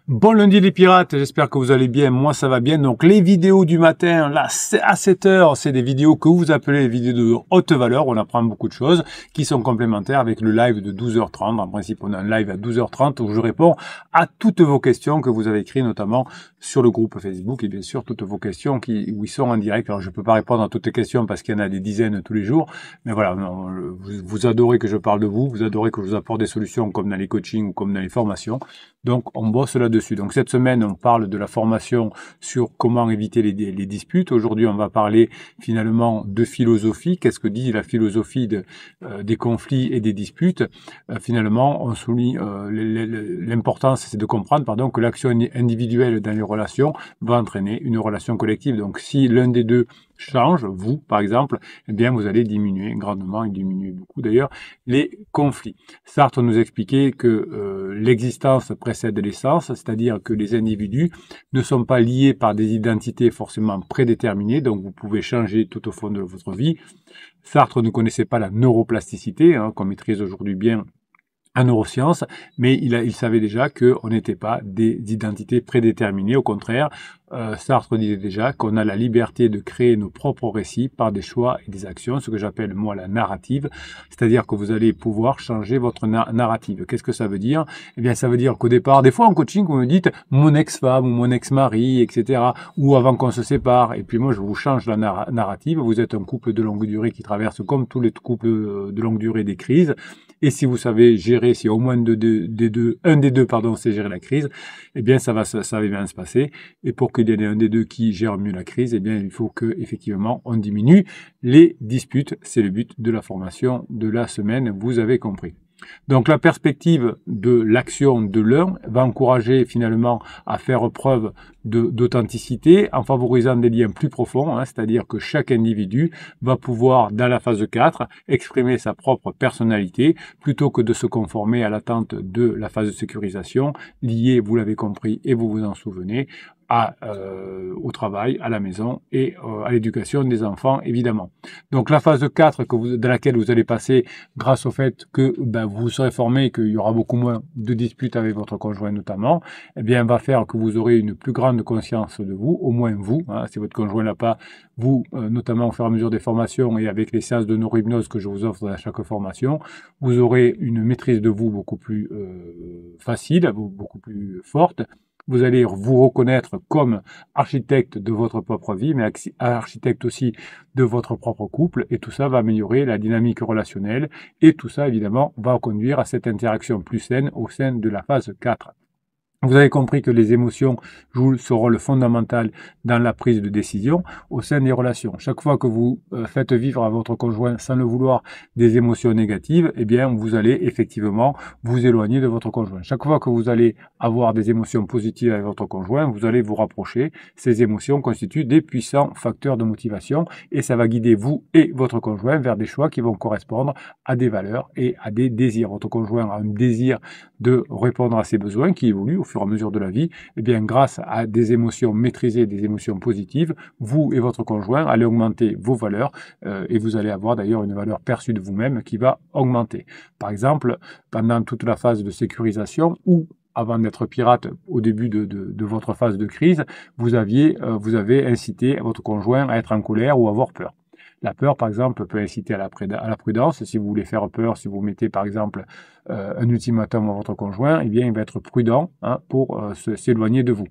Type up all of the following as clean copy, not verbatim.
Bon lundi les pirates, j'espère que vous allez bien, moi ça va bien. Donc les vidéos du matin, là à 7 heures, c'est des vidéos que vous appelez les vidéos de haute valeur, on apprend beaucoup de choses qui sont complémentaires avec le live de 12h30. En principe on a un live à 12h30 où je réponds à toutes vos questions que vous avez écrites notamment sur le groupe Facebook et bien sûr toutes vos questions où ils sont en direct. Alors je peux pas répondre à toutes les questions parce qu'il y en a des dizaines tous les jours, mais voilà, vous adorez que je parle de vous, vous adorez que je vous apporte des solutions comme dans les coachings ou comme dans les formations. Donc, on bosse là-dessus. Donc, cette semaine, on parle de la formation sur comment éviter les disputes. Aujourd'hui, on va parler finalement de philosophie. Qu'est-ce que dit la philosophie des conflits et des disputes? Finalement, on souligne l'importance, c'est de comprendre, que l'action individuelle dans les relations va entraîner une relation collective. Donc, si l'un des deux change, vous par exemple, eh bien vous allez diminuer grandement, et diminuer beaucoup d'ailleurs, les conflits. Sartre nous expliquait que l'existence précède l'essence, c'est-à-dire que les individus ne sont pas liés par des identités forcément prédéterminées, donc vous pouvez changer tout au fond de votre vie. Sartre ne connaissait pas la neuroplasticité, qu'on maîtrise aujourd'hui bien en neurosciences, mais il savait déjà qu'on n'était pas des identités prédéterminées. Au contraire, Sartre disait déjà qu'on a la liberté de créer nos propres récits par des choix et des actions, ce que j'appelle moi la narrative, c'est-à-dire que vous allez pouvoir changer votre narrative. Qu'est-ce que ça veut dire? Eh bien, ça veut dire qu'au départ, des fois en coaching, vous me dites mon ex-femme ou mon ex-mari, etc., ou avant qu'on se sépare, et puis moi je vous change la narrative. Vous êtes un couple de longue durée qui traverse comme tous les couples de longue durée des crises. Et si vous savez gérer, si au moins un des deux, sait gérer la crise, eh bien, ça va bien se passer. Et pour qu'il y ait un des deux qui gère mieux la crise, eh bien, il faut que, effectivement, on diminue les disputes. C'est le but de la formation de la semaine. Vous avez compris. Donc la perspective de l'action de l'un va encourager finalement à faire preuve d'authenticité en favorisant des liens plus profonds, c'est-à-dire que chaque individu va pouvoir, dans la phase 4, exprimer sa propre personnalité plutôt que de se conformer à l'attente de la phase de sécurisation liée, vous l'avez compris et vous vous en souvenez, au travail, à la maison et à l'éducation des enfants, évidemment. Donc la phase 4 dans laquelle vous allez passer grâce au fait que vous serez formé, qu'il y aura beaucoup moins de disputes avec votre conjoint notamment, eh bien va faire que vous aurez une plus grande conscience de vous, au moins vous, si votre conjoint l'a pas, vous, notamment au fur et à mesure des formations et avec les séances de neurohypnose que je vous offre dans chaque formation, vous aurez une maîtrise de vous beaucoup plus facile, beaucoup plus forte. Vous allez vous reconnaître comme architecte de votre propre vie, mais architecte aussi de votre propre couple, et tout ça va améliorer la dynamique relationnelle, et tout ça, évidemment, va conduire à cette interaction plus saine au sein de la phase 4. Vous avez compris que les émotions jouent ce rôle fondamental dans la prise de décision au sein des relations. Chaque fois que vous faites vivre à votre conjoint sans le vouloir des émotions négatives, eh bien vous allez effectivement vous éloigner de votre conjoint. Chaque fois que vous allez avoir des émotions positives avec votre conjoint, vous allez vous rapprocher. Ces émotions constituent des puissants facteurs de motivation et ça va guider vous et votre conjoint vers des choix qui vont correspondre à des valeurs et à des désirs. Votre conjoint a un désir de répondre à ses besoins qui évoluent au fur et à mesure de la vie, eh bien, grâce à des émotions maîtrisées, des émotions positives, vous et votre conjoint allez augmenter vos valeurs et vous allez avoir d'ailleurs une valeur perçue de vous-même qui va augmenter. Par exemple, pendant toute la phase de sécurisation ou avant d'être pirate, au début de votre phase de crise, vous avez incité votre conjoint à être en colère ou à avoir peur. La peur, par exemple, peut inciter à la prudence. Si vous voulez faire peur, si vous mettez, par exemple, un ultimatum à votre conjoint, eh bien, il va être prudent pour s'éloigner de vous.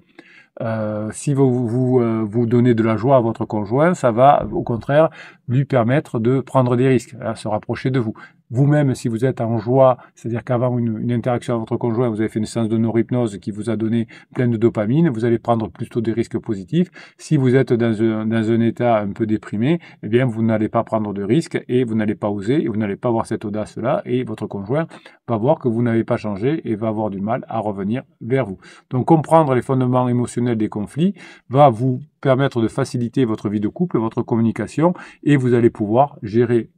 Si vous donnez de la joie à votre conjoint, ça va, au contraire, lui permettre de prendre des risques, se rapprocher de vous. Vous-même, si vous êtes en joie, c'est-à-dire qu'avant une interaction avec votre conjoint, vous avez fait une séance de neurohypnose qui vous a donné plein de dopamine, vous allez prendre plutôt des risques positifs. Si vous êtes dans un état un peu déprimé, eh bien, vous n'allez pas prendre de risques et vous n'allez pas oser et vous n'allez pas avoir cette audace-là et votre conjoint va voir que vous n'avez pas changé et va avoir du mal à revenir vers vous. Donc, comprendre les fondements émotionnels des conflits va vous permettre de faciliter votre vie de couple, votre communication et vous allez pouvoir gérer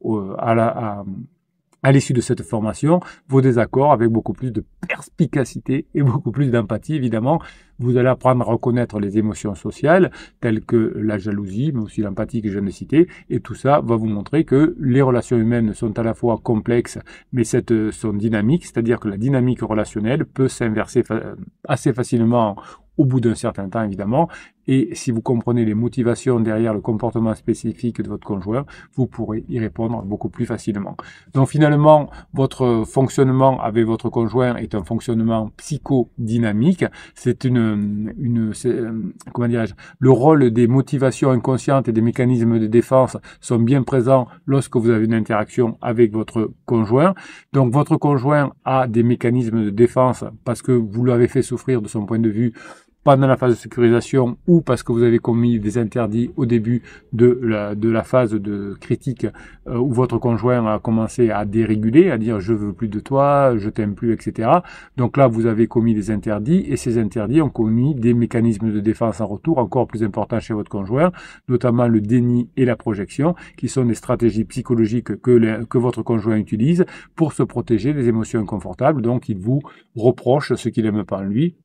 à l'issue de cette formation, vos désaccords avec beaucoup plus de perspicacité et beaucoup plus d'empathie, évidemment. Vous allez apprendre à reconnaître les émotions sociales, telles que la jalousie, mais aussi l'empathie que je viens de citer. Et tout ça va vous montrer que les relations humaines sont à la fois complexes, mais sont dynamiques, c'est-à-dire que la dynamique relationnelle peut s'inverser assez facilement au bout d'un certain temps, évidemment. Et si vous comprenez les motivations derrière le comportement spécifique de votre conjoint, vous pourrez y répondre beaucoup plus facilement. Donc finalement, votre fonctionnement avec votre conjoint est un fonctionnement psychodynamique. C'est comment dirais-je, le rôle des motivations inconscientes et des mécanismes de défense sont bien présents lorsque vous avez une interaction avec votre conjoint. Donc votre conjoint a des mécanismes de défense parce que vous l'avez fait souffrir de son point de vue pendant la phase de sécurisation ou parce que vous avez commis des interdits au début de la phase de critique où votre conjoint a commencé à déréguler, à dire je veux plus de toi, je t'aime plus, etc. Donc là, vous avez commis des interdits et ces interdits ont commis des mécanismes de défense en retour encore plus importants chez votre conjoint, notamment le déni et la projection, qui sont des stratégies psychologiques que votre conjoint utilise pour se protéger des émotions inconfortables. Donc il vous reproche ce qu'il n'aime pas en lui,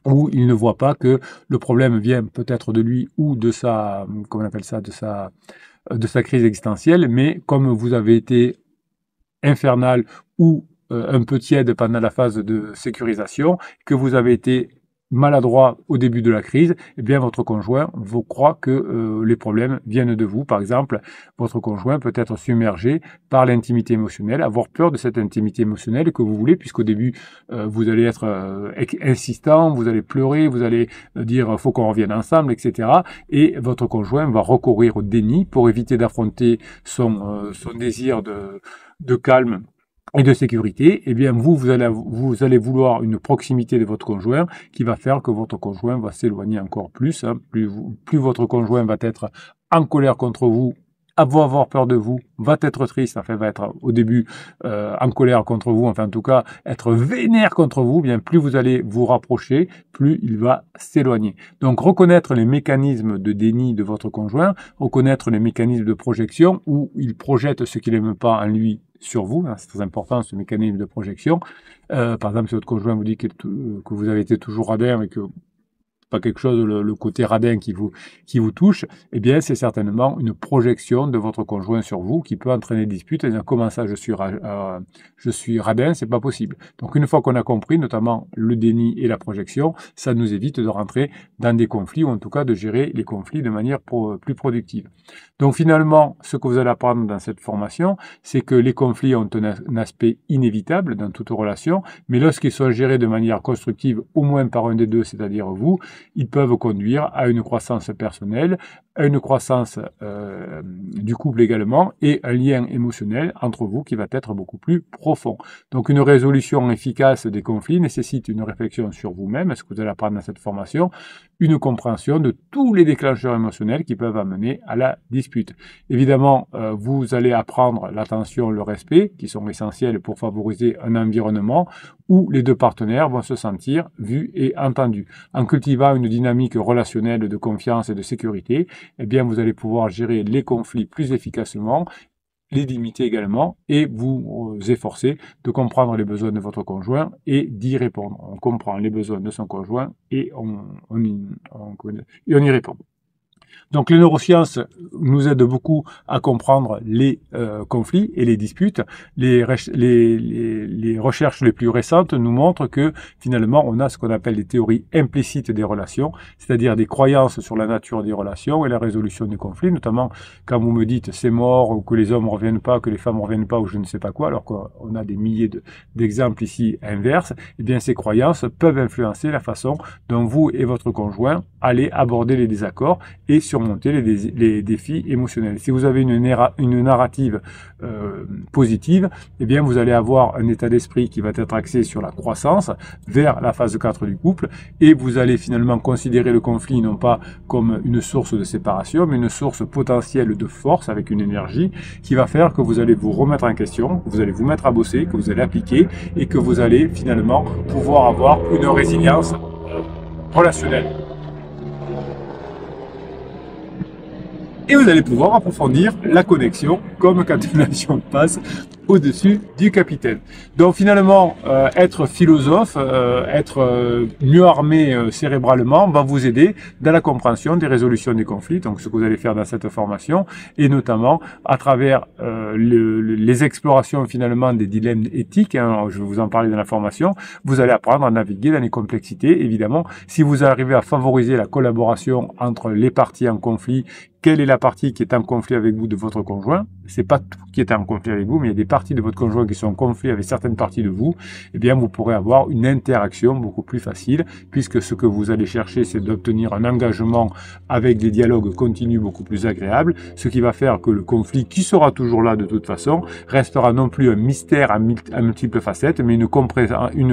où il ne voit pas que le problème vient peut-être de lui ou de sa, comment on appelle ça, de sa crise existentielle, mais comme vous avez été infernal ou un peu tiède pendant la phase de sécurisation, que vous avez été maladroit au début de la crise, eh bien votre conjoint vous croit que les problèmes viennent de vous. Par exemple, votre conjoint peut être submergé par l'intimité émotionnelle, avoir peur de cette intimité émotionnelle que vous voulez, puisqu'au début vous allez être insistant, vous allez pleurer, vous allez dire faut qu'on revienne ensemble, etc. Et votre conjoint va recourir au déni pour éviter d'affronter son désir de calme et de sécurité. Eh bien vous allez vouloir une proximité de votre conjoint qui va faire que votre conjoint va s'éloigner encore plus. Hein. Plus votre conjoint va être en colère contre vous, va avoir peur de vous, va être triste, enfin va être au début en colère contre vous, enfin en tout cas être vénère contre vous, bien plus vous allez vous rapprocher, plus il va s'éloigner. Donc reconnaître les mécanismes de déni de votre conjoint, reconnaître les mécanismes de projection où il projette ce qu'il n'aime pas en lui sur vous, hein, c'est très important ce mécanisme de projection. Par exemple, si votre conjoint vous dit que vous avez été toujours radin et que pas quelque chose, le côté radin qui vous touche, eh bien c'est certainement une projection de votre conjoint sur vous qui peut entraîner des disputes en disant comment ça je suis radin, c'est pas possible. Donc une fois qu'on a compris notamment le déni et la projection, ça nous évite de rentrer dans des conflits ou en tout cas de gérer les conflits de manière plus productive. Donc finalement, ce que vous allez apprendre dans cette formation, c'est que les conflits ont un aspect inévitable dans toute relation, mais lorsqu'ils sont gérés de manière constructive, au moins par un des deux, c'est-à-dire vous, ils peuvent conduire à une croissance personnelle, à une croissance du couple également et un lien émotionnel entre vous qui va être beaucoup plus profond. Donc une résolution efficace des conflits nécessite une réflexion sur vous-même, ce que vous allez apprendre dans cette formation, une compréhension de tous les déclencheurs émotionnels qui peuvent amener à la dispute. Évidemment, vous allez apprendre l'attention, le respect, qui sont essentiels pour favoriser un environnement où les deux partenaires vont se sentir vus et entendus. En cultivant une dynamique relationnelle de confiance et de sécurité, eh bien, vous allez pouvoir gérer les conflits plus efficacement, les limiter également et vous efforcer de comprendre les besoins de votre conjoint et d'y répondre. On comprend les besoins de son conjoint et on y répond. Donc les neurosciences nous aident beaucoup à comprendre les conflits et les disputes. Les recherches les plus récentes nous montrent que finalement on a ce qu'on appelle les théories implicites des relations, c'est-à-dire des croyances sur la nature des relations et la résolution des conflits, notamment quand vous me dites c'est mort ou que les hommes ne reviennent pas, que les femmes ne reviennent pas ou je ne sais pas quoi, alors qu'on a des milliers d'exemples ici inverses, eh bien ces croyances peuvent influencer la façon dont vous et votre conjoint allez aborder les désaccords et surmonter les défis émotionnels. Si vous avez une narrative positive, eh bien vous allez avoir un état d'esprit qui va être axé sur la croissance vers la phase 4 du couple et vous allez finalement considérer le conflit non pas comme une source de séparation, mais une source potentielle de force avec une énergie qui va faire que vous allez vous remettre en question, que vous allez vous mettre à bosser, que vous allez appliquer et que vous allez finalement pouvoir avoir une résilience relationnelle. Et vous allez pouvoir approfondir la connexion, comme quand une action passe, au-dessus du capitaine. Donc finalement, être philosophe, être mieux armé cérébralement va vous aider dans la compréhension des résolutions des conflits, donc ce que vous allez faire dans cette formation, et notamment à travers les explorations finalement des dilemmes éthiques, hein, je vais vous en parler dans la formation, vous allez apprendre à naviguer dans les complexités. Évidemment, si vous arrivez à favoriser la collaboration entre les parties en conflit, quelle est la partie qui est en conflit avec vous de votre conjoint? C'est pas tout qui est en conflit avec vous, mais il y a des parties de votre conjoint qui sont en conflit avec certaines parties de vous. Eh bien, vous pourrez avoir une interaction beaucoup plus facile, puisque ce que vous allez chercher, c'est d'obtenir un engagement avec des dialogues continus beaucoup plus agréables, ce qui va faire que le conflit, qui sera toujours là de toute façon, restera non plus un mystère à multiples facettes, mais une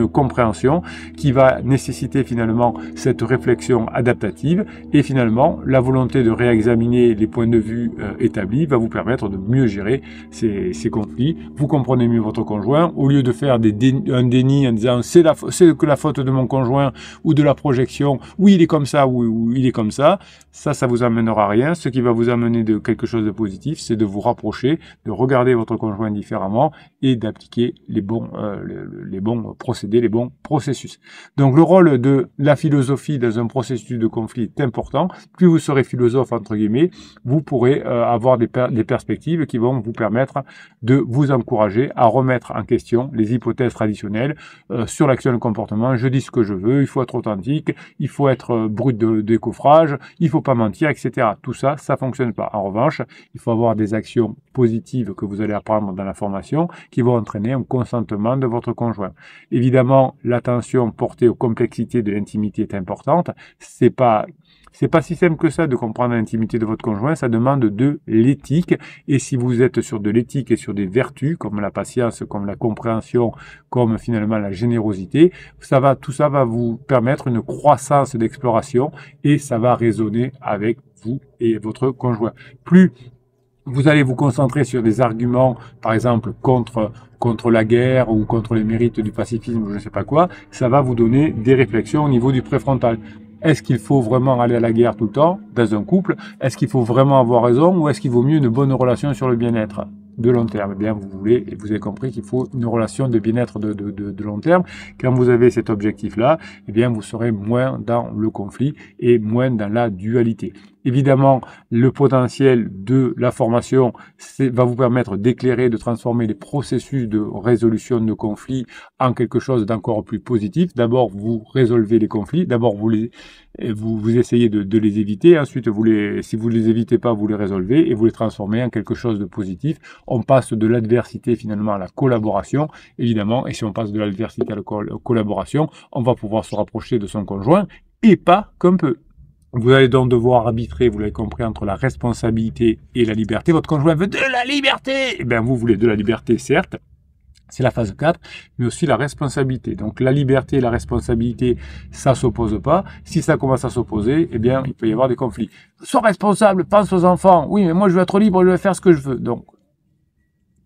compréhension qui va nécessiter finalement cette réflexion adaptative et finalement la volonté de réexaminer les points de vue établis va vous permettre de mieux gérer ces conflits. Vous comprenez mieux votre conjoint. Au lieu de faire un déni en disant c'est que la faute de mon conjoint ou de la projection, oui il est comme ça ou il est comme ça, ça vous amènera à rien. Ce qui va vous amener de quelque chose de positif, c'est de vous rapprocher, de regarder votre conjoint différemment et d'appliquer les bons procédés, les bons processus. Donc le rôle de la philosophie dans un processus de conflit est important. Plus vous serez philosophe entre guillemets, vous pourrez avoir des perspectives qui vont vous permettre de vous encourager à remettre en question les hypothèses traditionnelles sur l'action et le comportement. Je dis ce que je veux, il faut être authentique, il faut être brut de décoffrage, il faut pas mentir, etc. Tout ça, ça fonctionne pas. En revanche, il faut avoir des actions positives que vous allez apprendre dans la formation qui vont entraîner un consentement de votre conjoint. Évidemment, l'attention portée aux complexités de l'intimité est importante. C'est pas si simple que ça de comprendre l'intimité de votre conjoint, ça demande de l'éthique. Et si vous êtes sur de l'éthique et sur des vertus, comme la patience, comme la compréhension, comme finalement la générosité, tout ça va vous permettre une croissance d'exploration et ça va résonner avec vous et votre conjoint. Plus vous allez vous concentrer sur des arguments, par exemple, contre la guerre ou contre les mérites du pacifisme ou je ne sais pas quoi, ça va vous donner des réflexions au niveau du préfrontal. Est-ce qu'il faut vraiment aller à la guerre tout le temps dans un couple? Est-ce qu'il faut vraiment avoir raison ou est-ce qu'il vaut mieux une bonne relation sur le bien-être de long terme? Eh bien, vous avez compris qu'il faut une relation de bien-être de long terme. Quand vous avez cet objectif-là, eh bien, vous serez moins dans le conflit et moins dans la dualité. Évidemment, le potentiel de la formation va vous permettre d'éclairer, de transformer les processus de résolution de conflits en quelque chose d'encore plus positif. D'abord, vous résolvez les conflits. D'abord, vous essayez de les éviter. Ensuite, si vous les évitez pas, vous les résolvez et vous les transformez en quelque chose de positif. On passe de l'adversité finalement à la collaboration, évidemment. Et si on passe de l'adversité à la collaboration, on va pouvoir se rapprocher de son conjoint et pas comme peu. Vous allez donc devoir arbitrer, vous l'avez compris, entre la responsabilité et la liberté. Votre conjoint veut de la liberté. Eh bien, vous voulez de la liberté, certes. C'est la phase 4, mais aussi la responsabilité. Donc, la liberté et la responsabilité, ça s'oppose pas. Si ça commence à s'opposer, eh bien, il peut y avoir des conflits. Sois responsable, pense aux enfants. Oui, mais moi, je veux être libre, je veux faire ce que je veux. Donc,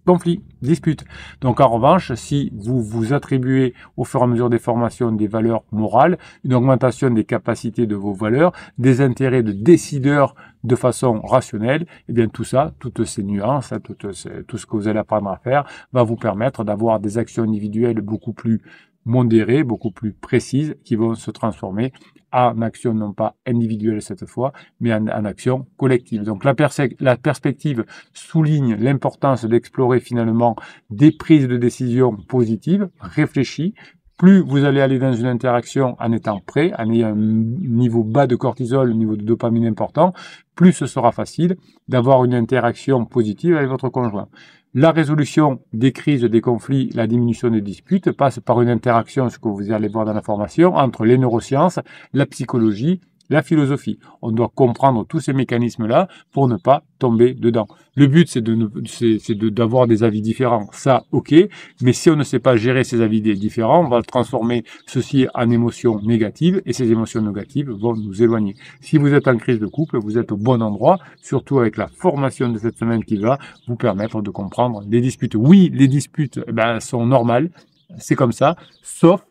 conflit, dispute. Donc en revanche, si vous vous attribuez au fur et à mesure des formations des valeurs morales, une augmentation des capacités de vos valeurs, des intérêts de décideurs de façon rationnelle, eh bien tout ça, toutes ces nuances, tout ce que vous allez apprendre à faire va vous permettre d'avoir des actions individuelles beaucoup plus modérées, beaucoup plus précises, qui vont se transformer en action non pas individuelle cette fois, mais en action collective. Donc la perspective souligne l'importance d'explorer finalement des prises de décision positives, réfléchies. Plus vous allez aller dans une interaction en étant prêt, en ayant un niveau bas de cortisol, un niveau de dopamine important, plus ce sera facile d'avoir une interaction positive avec votre conjoint. La résolution des crises, des conflits, la diminution des disputes passe par une interaction, ce que vous allez voir dans la formation, entre les neurosciences, la psychologie, la philosophie. On doit comprendre tous ces mécanismes-là pour ne pas tomber dedans. Le but, c'est d'avoir des avis différents. Ça, ok. Mais si on ne sait pas gérer ces avis différents, on va transformer ceci en émotions négatives et ces émotions négatives vont nous éloigner. Si vous êtes en crise de couple, vous êtes au bon endroit, surtout avec la formation de cette semaine qui va vous permettre de comprendre les disputes. Oui, les disputes, sont normales. C'est comme ça. Sauf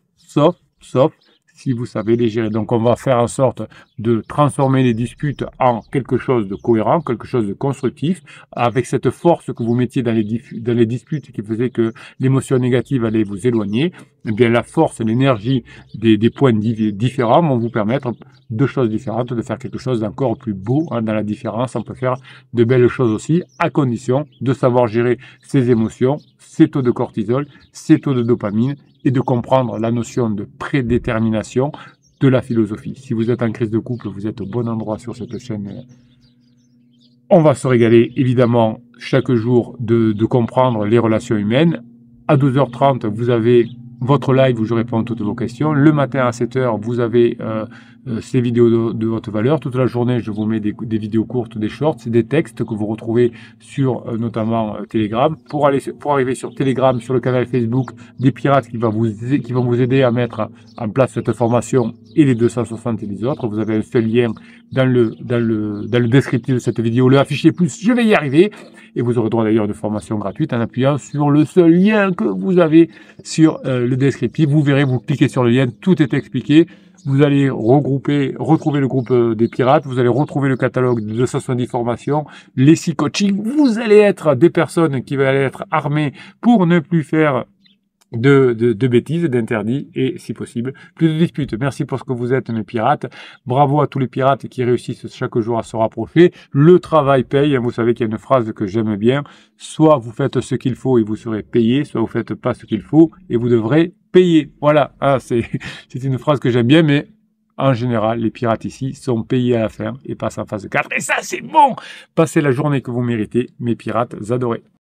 si vous savez les gérer. Donc on va faire en sorte de transformer les disputes en quelque chose de cohérent, quelque chose de constructif, avec cette force que vous mettiez dans les disputes qui faisait que l'émotion négative allait vous éloigner. Eh bien la force, l'énergie des points différents vont vous permettre de choses différentes, de faire quelque chose d'encore plus beau. Dans la différence, on peut faire de belles choses aussi, à condition de savoir gérer ses émotions, ses taux de cortisol, ses taux de dopamine, et de comprendre la notion de prédétermination de la philosophie. Si vous êtes en crise de couple, vous êtes au bon endroit sur cette chaîne. On va se régaler évidemment chaque jour de comprendre les relations humaines. À 12h30, vous avez votre live où je réponds à toutes vos questions. Le matin à 7h, vous avez ces vidéos de haute valeur. Toute la journée, je vous mets des vidéos courtes, des shorts, des textes que vous retrouvez sur notamment Telegram. Pour arriver sur Telegram, sur le canal Facebook des Pirates qui vont vous aider à mettre en place cette formation et les 260 et les autres. Vous avez un seul lien dans le descriptif de cette vidéo, le afficher plus, je vais y arriver. Et vous aurez droit d'ailleurs à une formation gratuite en appuyant sur le seul lien que vous avez sur le descriptif. Vous verrez, vous cliquez sur le lien, tout est expliqué. Vous allez retrouver le groupe des Pirates, vous allez retrouver le catalogue de 270 formations, les 6 coachings. Vous allez être des personnes qui vont être armées pour ne plus faire de bêtises, d'interdits et, si possible, plus de disputes. Merci pour ce que vous êtes, mes pirates. Bravo à tous les pirates qui réussissent chaque jour à se rapprocher. Le travail paye. Vous savez qu'il y a une phrase que j'aime bien. Soit vous faites ce qu'il faut et vous serez payé, soit vous faites pas ce qu'il faut et vous devrez payer. Voilà. C'est une phrase que j'aime bien, mais en général, les pirates ici sont payés à la fin et passent en phase 4. Et ça, c'est bon! Passez la journée que vous méritez, mes pirates adorés.